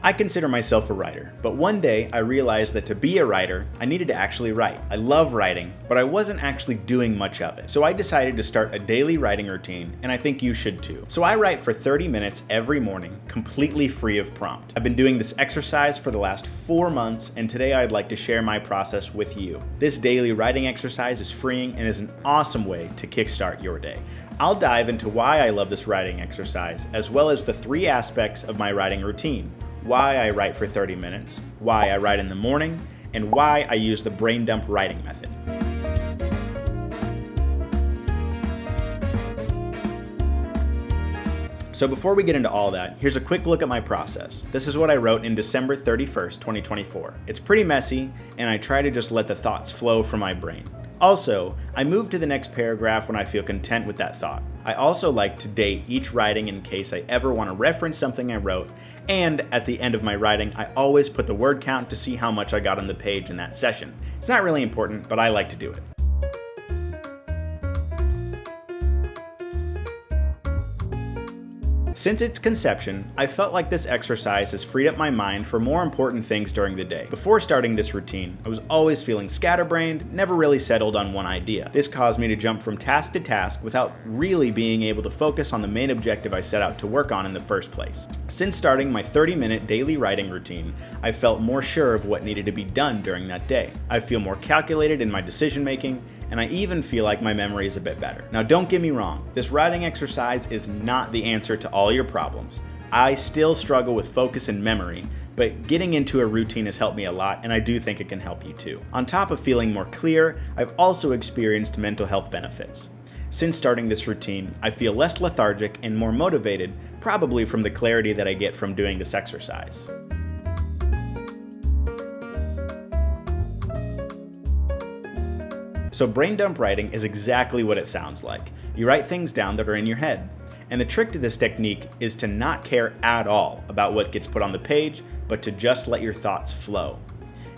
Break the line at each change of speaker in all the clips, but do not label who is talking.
I consider myself a writer, but one day I realized that to be a writer, I needed to actually write. I love writing, but I wasn't actually doing much of it. So I decided to start a daily writing routine, and I think you should too. So I write for 30 minutes every morning, completely free of prompt. I've been doing this exercise for the last 4 months, and today I'd like to share my process with you. This daily writing exercise is freeing and is an awesome way to kickstart your day. I'll dive into why I love this writing exercise, as well as the 3 aspects of my writing routine. Why I write for 30 minutes, why I write in the morning, and why I use the brain dump writing method. So before we get into all that, here's a quick look at my process. This is what I wrote in December 31st, 2024. It's pretty messy, and I try to just let the thoughts flow from my brain. Also, I move to the next paragraph when I feel content with that thought. I also like to date each writing in case I ever want to reference something I wrote, and at the end of my writing, I always put the word count to see how much I got on the page in that session. It's not really important, but I like to do it. Since its conception, I felt like this exercise has freed up my mind for more important things during the day. Before starting this routine, I was always feeling scatterbrained, never really settled on one idea. This caused me to jump from task to task without really being able to focus on the main objective I set out to work on in the first place. Since starting my 30-minute daily writing routine, I felt more sure of what needed to be done during that day. I feel more calculated in my decision making, and I even feel like my memory is a bit better. Now don't get me wrong, this writing exercise is not the answer to all your problems. I still struggle with focus and memory, but getting into a routine has helped me a lot, and I do think it can help you too. On top of feeling more clear, I've also experienced mental health benefits. Since starting this routine, I feel less lethargic and more motivated, probably from the clarity that I get from doing this exercise. So brain dump writing is exactly what it sounds like. You write things down that are in your head. And the trick to this technique is to not care at all about what gets put on the page, but to just let your thoughts flow.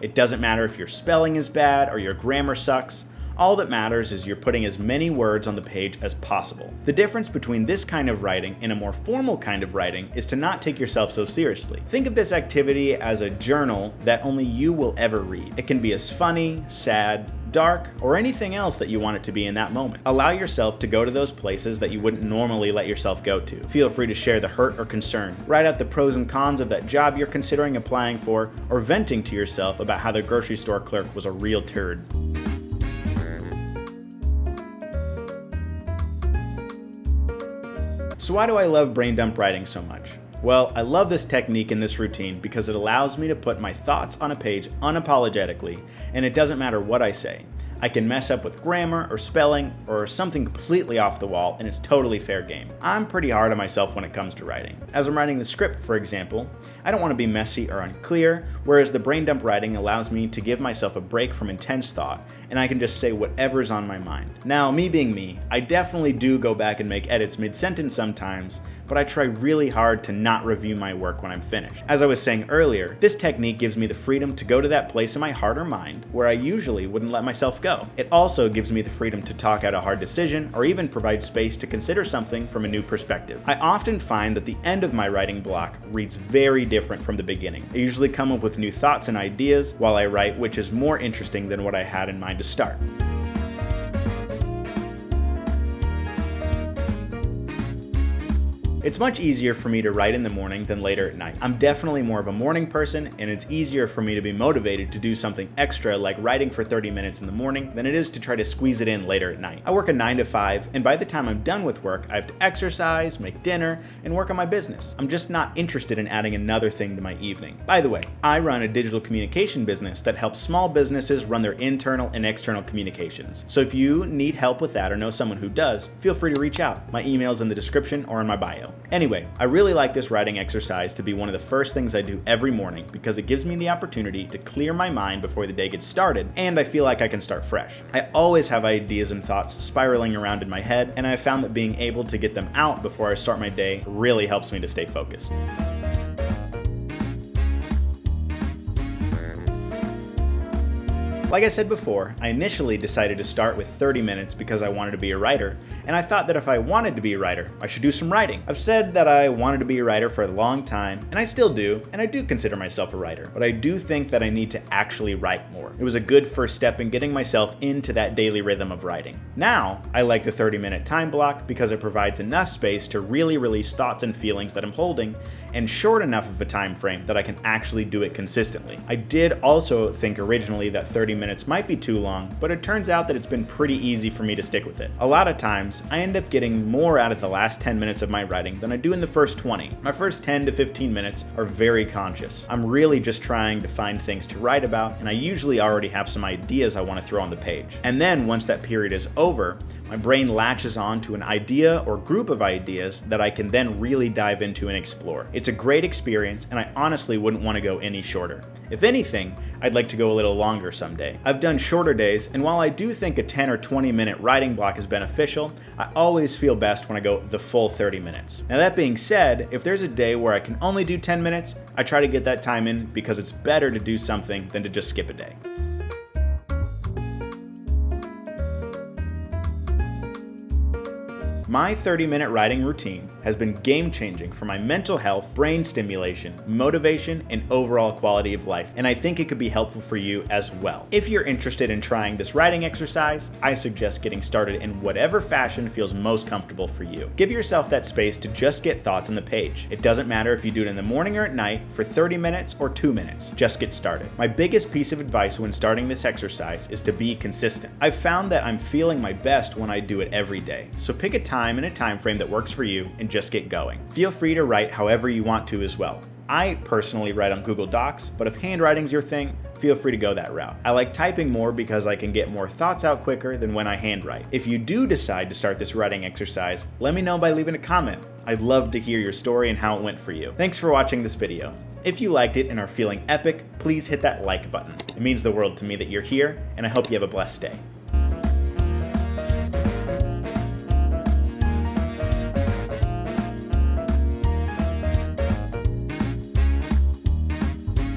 It doesn't matter if your spelling is bad or your grammar sucks. All that matters is you're putting as many words on the page as possible. The difference between this kind of writing and a more formal kind of writing is to not take yourself so seriously. Think of this activity as a journal that only you will ever read. It can be as funny, sad, dark, or anything else that you want it to be in that moment. Allow yourself to go to those places that you wouldn't normally let yourself go to. Feel free to share the hurt or concern. Write out the pros and cons of that job you're considering applying for, or venting to yourself about how the grocery store clerk was a real turd. So why do I love brain dump writing so much? Well, I love this technique in this routine because it allows me to put my thoughts on a page unapologetically, and it doesn't matter what I say. I can mess up with grammar or spelling or something completely off the wall, and it's totally fair game. I'm pretty hard on myself when it comes to writing. As I'm writing the script, for example, I don't want to be messy or unclear, whereas the brain dump writing allows me to give myself a break from intense thought, and I can just say whatever's on my mind. Now, me being me, I definitely do go back and make edits mid-sentence sometimes, but I try really hard to not review my work when I'm finished. As I was saying earlier, this technique gives me the freedom to go to that place in my heart or mind where I usually wouldn't let myself go. It also gives me the freedom to talk out a hard decision or even provide space to consider something from a new perspective. I often find that the end of my writing block reads very different from the beginning. I usually come up with new thoughts and ideas while I write, which is more interesting than what I had in mind to start. It's much easier for me to write in the morning than later at night. I'm definitely more of a morning person, and it's easier for me to be motivated to do something extra like writing for 30 minutes in the morning than it is to try to squeeze it in later at night. I work a 9 to 5, and by the time I'm done with work, I have to exercise, make dinner, and work on my business. I'm just not interested in adding another thing to my evening. By the way, I run a digital communication business that helps small businesses run their internal and external communications. So if you need help with that or know someone who does, feel free to reach out. My email's in the description or in my bio. Anyway, I really like this writing exercise to be one of the first things I do every morning because it gives me the opportunity to clear my mind before the day gets started, and I feel like I can start fresh. I always have ideas and thoughts spiraling around in my head, and I've found that being able to get them out before I start my day really helps me to stay focused. Like I said before, I initially decided to start with 30 minutes because I wanted to be a writer, and I thought that if I wanted to be a writer, I should do some writing. I've said that I wanted to be a writer for a long time, and I still do, and I do consider myself a writer, but I do think that I need to actually write more. It was a good first step in getting myself into that daily rhythm of writing. Now, I like the 30-minute time block because it provides enough space to really release thoughts and feelings that I'm holding, and short enough of a time frame that I can actually do it consistently. I did also think originally that 30 minutes might be too long, but it turns out that it's been pretty easy for me to stick with it. A lot of times, I end up getting more out of the last 10 minutes of my writing than I do in the first 20. My first 10 to 15 minutes are very conscious. I'm really just trying to find things to write about, and I usually already have some ideas I want to throw on the page. And then once that period is over, my brain latches on to an idea or group of ideas that I can then really dive into and explore. It's a great experience, and I honestly wouldn't want to go any shorter. If anything, I'd like to go a little longer someday. I've done shorter days, and while I do think a 10 or 20 minute writing block is beneficial, I always feel best when I go the full 30 minutes. Now that being said, if there's a day where I can only do 10 minutes, I try to get that time in because it's better to do something than to just skip a day. My 30-minute writing routine has been game-changing for my mental health, brain stimulation, motivation, and overall quality of life, and I think it could be helpful for you as well. If you're interested in trying this writing exercise, I suggest getting started in whatever fashion feels most comfortable for you. Give yourself that space to just get thoughts on the page. It doesn't matter if you do it in the morning or at night, for 30 minutes or 2 minutes. Just get started. My biggest piece of advice when starting this exercise is to be consistent. I've found that I'm feeling my best when I do it every day, so pick a time and a time frame that works for you and just get going. Feel free to write however you want to as well. I personally write on Google Docs, but if handwriting's your thing, feel free to go that route. I like typing more because I can get more thoughts out quicker than when I handwrite. If you do decide to start this writing exercise, let me know by leaving a comment. I'd love to hear your story and how it went for you. Thanks for watching this video. If you liked it and are feeling epic, please hit that like button. It means the world to me that you're here, and I hope you have a blessed day.